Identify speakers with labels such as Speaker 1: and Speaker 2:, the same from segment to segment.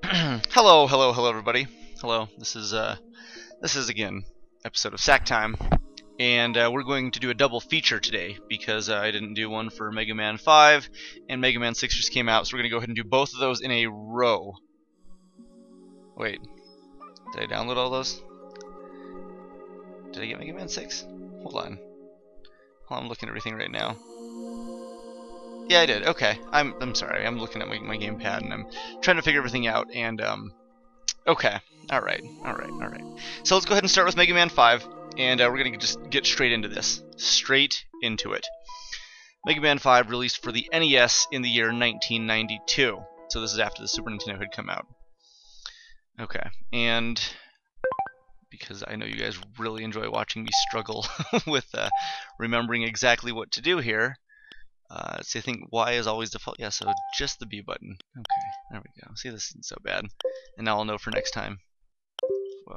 Speaker 1: Hello, everybody. Hello. This is again episode of Sack Time, and we're going to do a double feature today because I didn't do one for Mega Man 5 and Mega Man 6 just came out, so we're gonna go ahead and do both of those in a row. Wait, did I download all those? Did I get Mega Man 6? Hold on. I'm looking at everything right now. Yeah, I did. Okay. I'm sorry. I'm looking at my gamepad and I'm trying to figure everything out. And okay. All right. So let's go ahead and start with Mega Man 5, and we're gonna just get straight into this. Straight into it. Mega Man 5 released for the NES in the year 1992. So this is after the Super Nintendo had come out. Okay. And because I know you guys really enjoy watching me struggle with remembering exactly what to do here. So I think Y is always default. Yeah, so just the B button. Okay, there we go. See, this isn't so bad. And now I'll know for next time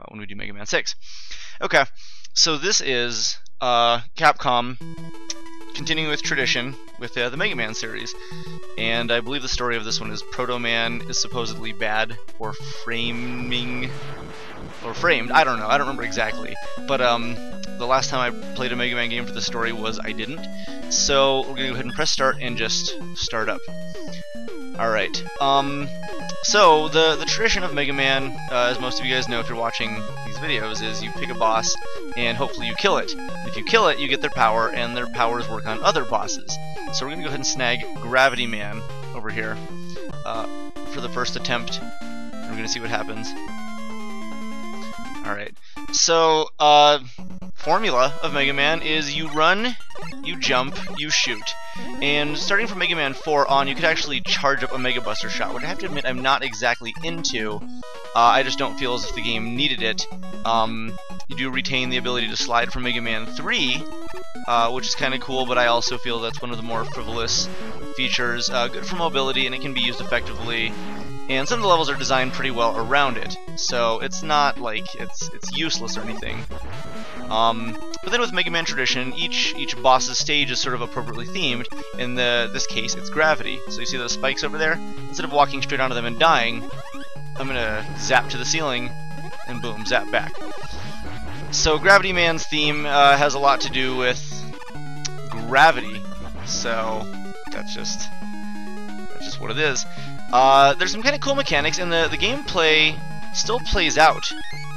Speaker 1: when we do Mega Man 6. Okay, so this is Capcom continuing with tradition with the Mega Man series. And I believe the story of this one is Proto Man is supposedly bad or framed. I don't know. I don't remember exactly. But the last time I played a Mega Man game for the story was I didn't. So we're gonna go ahead and press start and just start up. All right. So the tradition of Mega Man, as most of you guys know if you're watching these videos, is you pick a boss and hopefully you kill it. If you kill it, you get their power, and their powers work on other bosses. So we're gonna go ahead and snag Gravity Man over here for the first attempt. And we're gonna see what happens. Alright, so, formula of Mega Man is you run, you jump, you shoot. And starting from Mega Man 4 on, you could actually charge up a Mega Buster shot, which I have to admit I'm not exactly into. I just don't feel as if the game needed it. You do retain the ability to slide from Mega Man 3, which is kind of cool, but I also feel that's one of the more frivolous features. Good for mobility, and it can be used effectively. And some of the levels are designed pretty well around it, so it's not like it's useless or anything. But then with Mega Man tradition, each boss's stage is sort of appropriately themed. In this case, it's gravity. So you see those spikes over there? Instead of walking straight onto them and dying, I'm gonna zap to the ceiling, and boom, zap back. So Gravity Man's theme has a lot to do with gravity. So that's just what it is. There's some kind of cool mechanics, and the gameplay still plays out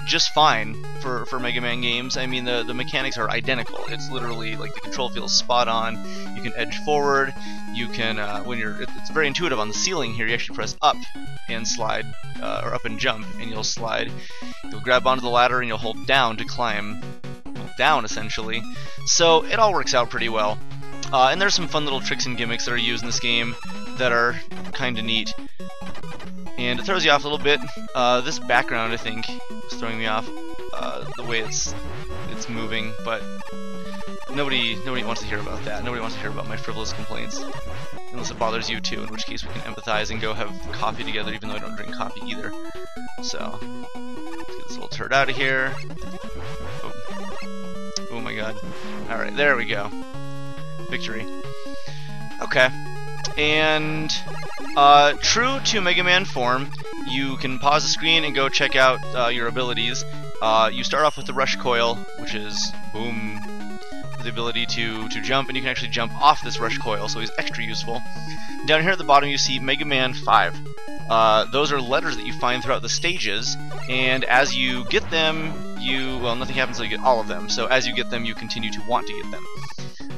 Speaker 1: just fine for Mega Man games. I mean, the mechanics are identical. It's literally like the control feels spot on. You can edge forward. You can it's very intuitive on the ceiling here. You actually press up and slide, or up and jump, and you'll slide. You'll grab onto the ladder and you'll hold down to climb down, essentially. So it all works out pretty well. And there's some fun little tricks and gimmicks that are used in this game that are kind of neat. And it throws you off a little bit. This background, I think, is throwing me off, the way it's moving, but nobody wants to hear about that. Nobody wants to hear about my frivolous complaints, unless it bothers you too, in which case we can empathize and go have coffee together, even though I don't drink coffee either. So, let's get this little turd out of here. Oh my god. Alright, there we go. Victory. Okay. And true to Mega Man form, you can pause the screen and go check out your abilities. You start off with the Rush Coil, which is boom, the ability to jump, and you can actually jump off this Rush Coil, so he's extra useful. Down here at the bottom you see Mega Man 5. Those are letters that you find throughout the stages, and as you get them, well, nothing happens until you get all of them, so as you get them, you continue to want to get them.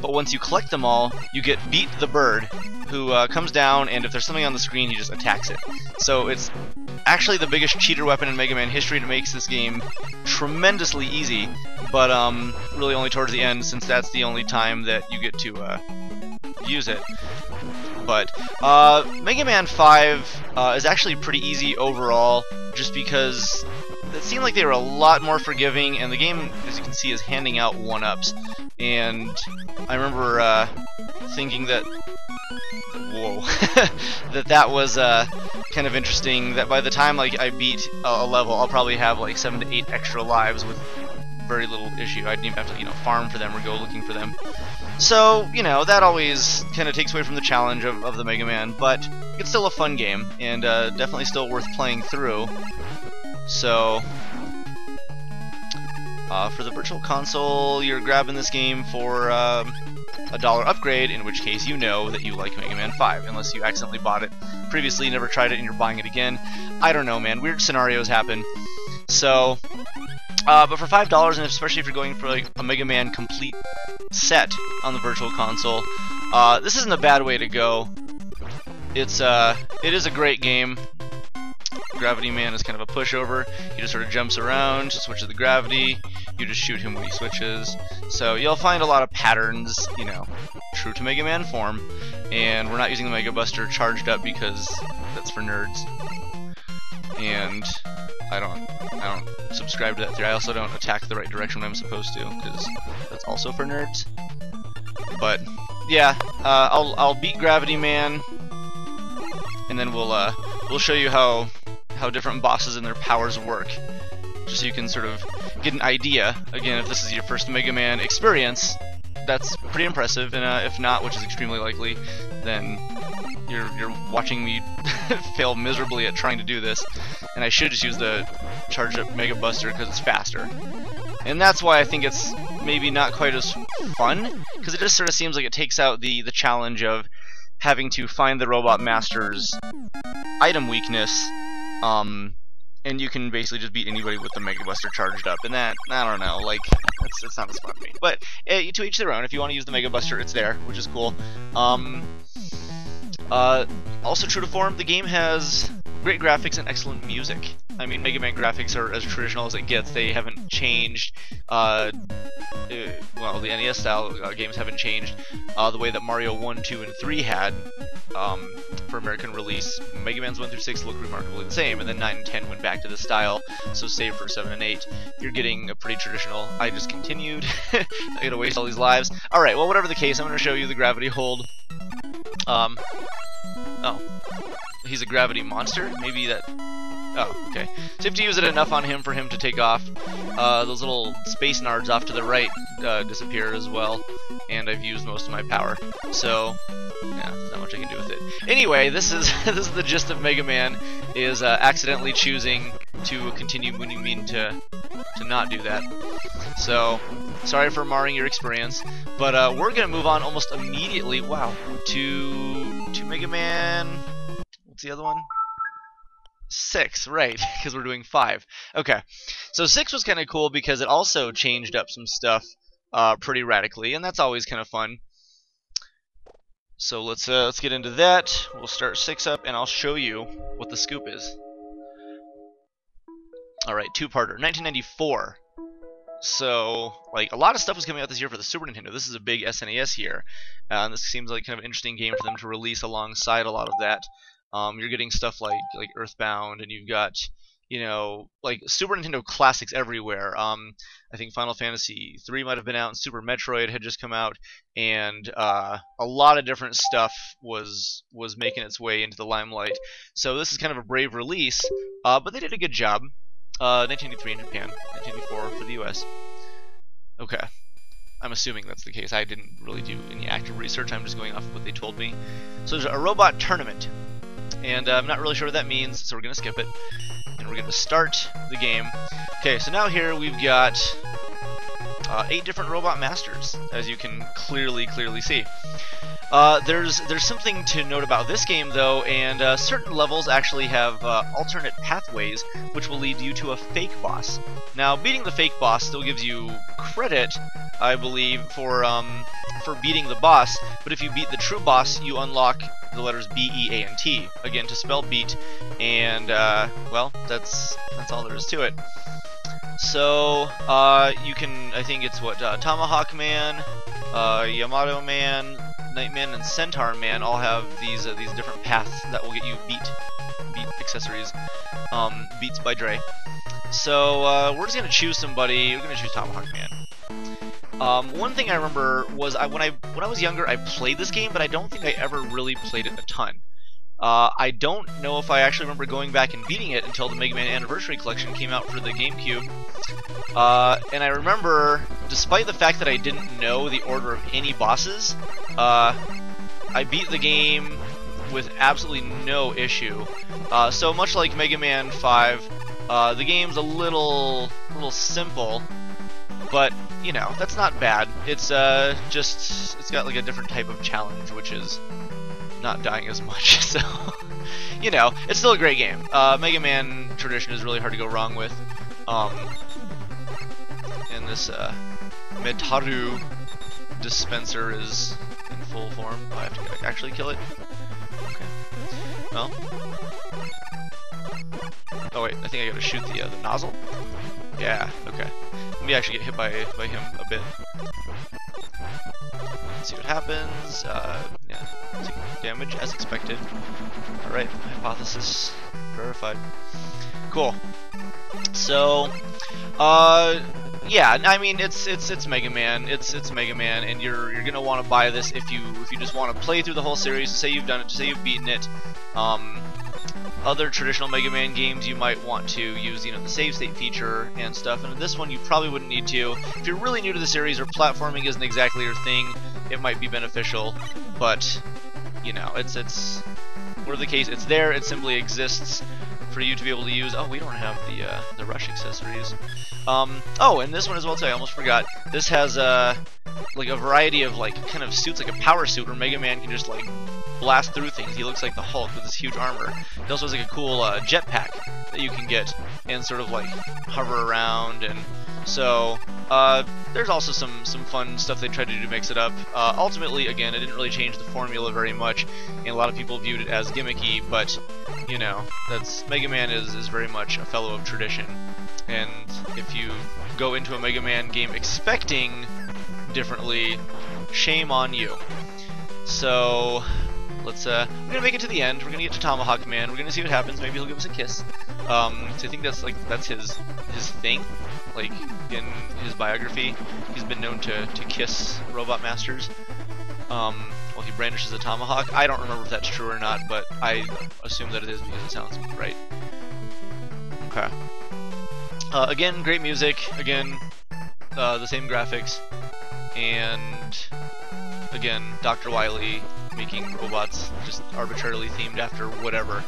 Speaker 1: But once you collect them all, you get Beat the Bird, who comes down, and if there's something on the screen, he just attacks it. So it's actually the biggest cheater weapon in Mega Man history, and it makes this game tremendously easy, but really only towards the end, since that's the only time that you get to use it. But Mega Man 5 is actually pretty easy overall, just because it seemed like they were a lot more forgiving, and the game, as you can see, is handing out 1-ups. And I remember thinking that, whoa, that was kind of interesting, that by the time like I beat a level, I'll probably have like 7 to 8 extra lives with very little issue. I didn't even have to, farm for them or go looking for them. So, that always kind of takes away from the challenge of the Mega Man, but it's still a fun game, and definitely still worth playing through. So, for the Virtual Console, you're grabbing this game for a $1 upgrade, in which case you know that you like Mega Man 5, unless you accidentally bought it previously, never tried it, and you're buying it again. I don't know, man. Weird scenarios happen. So, but for $5, and especially if you're going for like a Mega Man complete set on the Virtual Console, this isn't a bad way to go. It is a great game. Gravity Man is kind of a pushover. He just sort of jumps around, switches the gravity. You just shoot him when he switches. So you'll find a lot of patterns, true to Mega Man form. And we're not using the Mega Buster charged up because that's for nerds. And I don't subscribe to that theory. I also don't attack the right direction when I'm supposed to, because that's also for nerds. But yeah, I'll beat Gravity Man, and then we'll show you how different bosses and their powers work, just so you can sort of get an idea. Again, if this is your first Mega Man experience, that's pretty impressive, and if not, which is extremely likely, then you're watching me fail miserably at trying to do this, and I should just use the charged up Mega Buster because it's faster. And that's why I think it's maybe not quite as fun, because it just sort of seems like it takes out the challenge of having to find the Robot Master's item weakness, and you can basically just beat anybody with the Mega Buster charged up, and that, I don't know, like, it's not as fun to me. But to each their own. If you want to use the Mega Buster, it's there, which is cool. Also true to form, the game has great graphics and excellent music. I mean, Mega Man graphics are as traditional as it gets. They haven't changed. Well, the NES style games haven't changed the way that Mario 1, 2, and 3 had for American release. Mega Man's 1 through 6 look remarkably the same, and then 9 and 10 went back to the style, so save for 7 and 8. You're getting a pretty traditional. I just continued. I gotta waste all these lives. Alright, well, whatever the case, I'm gonna show you the gravity hold. Oh. He's a gravity monster? Maybe that... Oh, okay. So you have to use it enough on him for him to take off. Those little space nards off to the right disappear as well, and I've used most of my power. So, yeah, there's not much I can do with it. Anyway, this is this is the gist of Mega Man, is accidentally choosing to continue when you mean to not do that. So, sorry for marring your experience, but we're gonna move on almost immediately. Wow, to Mega Man. What's the other one? 6, right, because we're doing 5. Okay, so 6 was kind of cool because it also changed up some stuff pretty radically, and that's always kind of fun. So let's get into that. We'll start 6 up, and I'll show you what the scoop is. Alright, two-parter, 1994. So, like, a lot of stuff was coming out this year for the Super Nintendo. This is a big SNES year, and this seems like kind of an interesting game for them to release alongside a lot of that. You're getting stuff like Earthbound, and you've got, like Super Nintendo classics everywhere. I think Final Fantasy III might have been out, and Super Metroid had just come out, and a lot of different stuff was making its way into the limelight. So this is kind of a brave release, but they did a good job. 1983 in Japan, 1984 for the US. Okay. I'm assuming that's the case. I didn't really do any active research. I'm just going off of what they told me. So there's a robot tournament, and I'm not really sure what that means, so we're going to skip it. And we're going to start the game. Okay, so now here we've got 8 different robot masters, as you can clearly see. There's something to note about this game, though, and certain levels actually have alternate pathways, which will lead you to a fake boss. Now, beating the fake boss still gives you credit, I believe, for beating the boss, but if you beat the true boss, you unlock the letters B, E, A, and T, again, to spell beat, and, well, that's all there is to it. So, you can, I think it's what, Tomahawk Man, Yamato Man, Nightman, and Centaur Man all have these different paths that will get you beat accessories, beats by Dre. So, we're just gonna choose somebody. We're gonna choose Tomahawk Man. One thing I remember was when I was younger, I played this game, but I don't think I ever really played it a ton. I don't know if I actually remember going back and beating it until the Mega Man Anniversary Collection came out for the GameCube. And I remember, despite the fact that I didn't know the order of any bosses, I beat the game with absolutely no issue. So much like Mega Man 5, the game's a little simple, but you know, that's not bad. It's it's got like a different type of challenge, which is not dying as much. So you know, it's still a great game. Mega Man tradition is really hard to go wrong with. And this Metaru dispenser is in full form. Oh, I have to actually kill it. Okay. Well. Oh wait, I think I gotta shoot the nozzle. Yeah. Okay. Let me actually get hit by him a bit. Let's see what happens. Yeah. Take damage as expected. All right. Hypothesis verified. Cool. So, yeah, I mean it's Mega Man. It's Mega Man, and you're gonna want to buy this if you just want to play through the whole series. Say you've done it, say you've beaten it. Other traditional Mega Man games, you might want to use, you know, the save state feature and stuff. And in this one, you probably wouldn't need to. If you're really new to the series or platforming isn't exactly your thing, it might be beneficial. But you know, it's whatever the case, it's there. It simply exists for you to be able to use. Oh, we don't have the rush accessories. Oh, and this one as well too. I almost forgot. This has like a variety of like kind of suits, like a power suit where Mega Man can just like blast through things. He looks like the Hulk with this huge armor. He also has like a cool jetpack that you can get and sort of like hover around. And so there's also some fun stuff they tried to do to mix it up. Ultimately, again, it didn't really change the formula very much, and a lot of people viewed it as gimmicky. But you know, that's Mega Man is very much a fellow of tradition. And if you go into a Mega Man game expecting differently, shame on you. So let's we're gonna make it to the end. We're gonna get to Tomahawk Man. We're gonna see what happens. Maybe he'll give us a kiss. So I think that's his thing. Like in his biography, he's been known to kiss robot masters. While he brandishes a tomahawk. I don't remember if that's true or not, but I assume that it is because it sounds right. Okay. Again, great music. Again, the same graphics, and again, Dr. Wily making robots just arbitrarily themed after whatever.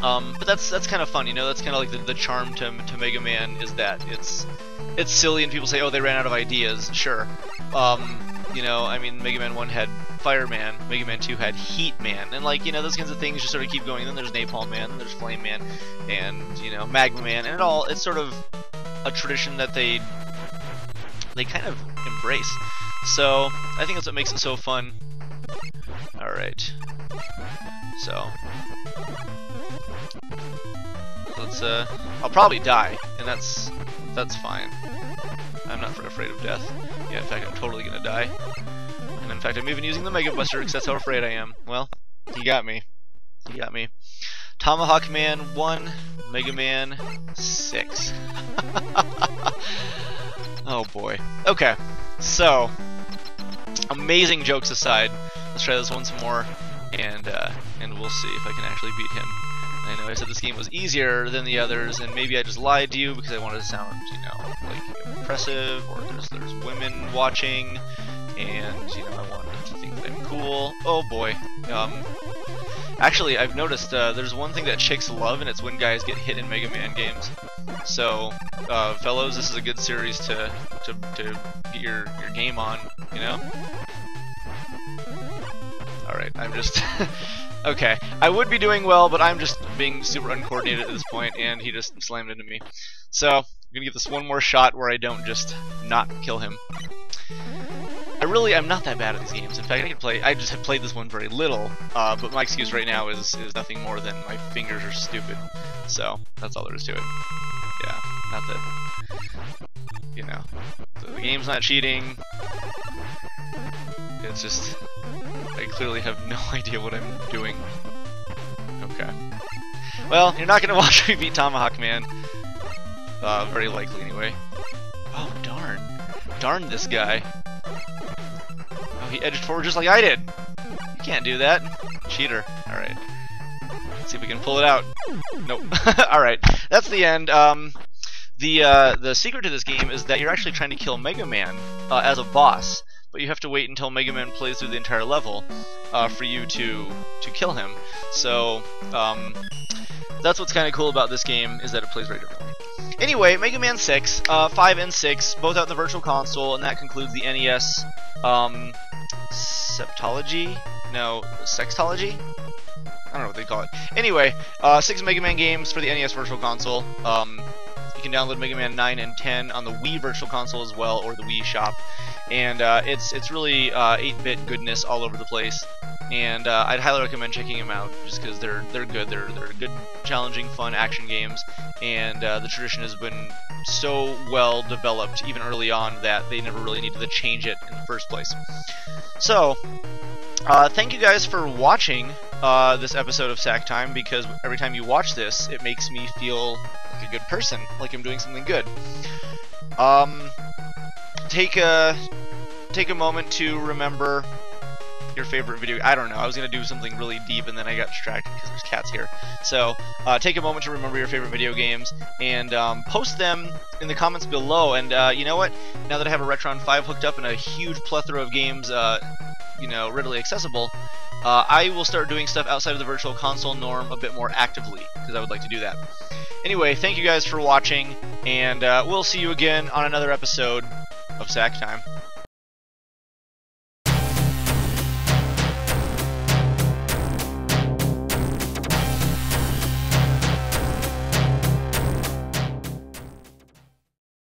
Speaker 1: But that's kind of fun, you know. That's kind of like the charm to Mega Man, is that it's silly, and people say, oh, they ran out of ideas. Sure. You know, I mean, Mega Man 1 had Fireman, Mega Man 2 had Heat Man, and like, you know, those kinds of things just sort of keep going. And then there's Napalm Man, and there's Flame Man, and you know, Magma Man, and it's sort of a tradition that they kind of embrace. So I think that's what makes it so fun. All right, so let's I'll probably die, and that's fine. I'm not afraid of death. Yeah, in fact, I'm totally gonna die. And in fact, I'm even using the Mega Buster because that's how afraid I am. Well, he got me. He got me. Tomahawk Man 1, Mega Man 6. Oh boy. Okay, so amazing jokes aside, let's try this once more, and we'll see if I can actually beat him. I know I said this game was easier than the others, and maybe I just lied to you because I wanted to sound, you know, like impressive, or there's women watching, and you know, I want them to think that I'm cool. Oh boy. Actually, I've noticed there's one thing that chicks love, and it's when guys get hit in Mega Man games. So, fellows, this is a good series to get your game on, you know? Alright, I'm just... Okay, I would be doing well, but I'm just being super uncoordinated at this point, and he just slammed into me. So, I'm gonna give this one more shot where I don't just not kill him. I'm not that bad at these games. In fact, I just have played this one very little, but my excuse right now is nothing more than my fingers are stupid. So, that's all there is to it. Yeah, not that, you know, the game's not cheating. It's just, I clearly have no idea what I'm doing. Okay. Well, you're not gonna watch me beat Tomahawk Man. Very likely anyway. Oh, darn. Darn this guy. Oh, he edged forward just like I did. You can't do that. Cheater. Alright. Let's see if we can pull it out. Nope. Alright, that's the end. The secret to this game is that you're actually trying to kill Mega Man as a boss, but you have to wait until Mega Man plays through the entire level for you to kill him. So that's what's kind of cool about this game, is that it plays very differently. Anyway, Mega Man 6, 5 and 6, both out in the Virtual Console, and that concludes the NES Septology? No, Sextology? I don't know what they call it. Anyway, 6 Mega Man games for the NES Virtual Console. You can download Mega Man 9 and 10 on the Wii Virtual Console as well, or the Wii Shop. And it's really 8-bit goodness all over the place. And I'd highly recommend checking them out, just because they're good. They're good, challenging, fun action games. And the tradition has been so well developed, even early on, that they never really needed to change it in the first place. So, thank you guys for watching this episode of Sack Time, because every time you watch this, it makes me feel like a good person, like I'm doing something good. Take a moment to remember your favorite video. I don't know. I was gonna do something really deep, and then I got distracted because there's cats here. So take a moment to remember your favorite video games, and post them in the comments below. And you know what? Now that I have a Retron 5 hooked up and a huge plethora of games, you know, readily accessible, I will start doing stuff outside of the Virtual Console norm a bit more actively, because I would like to do that. Anyway, thank you guys for watching, and we'll see you again on another episode of Sack Time.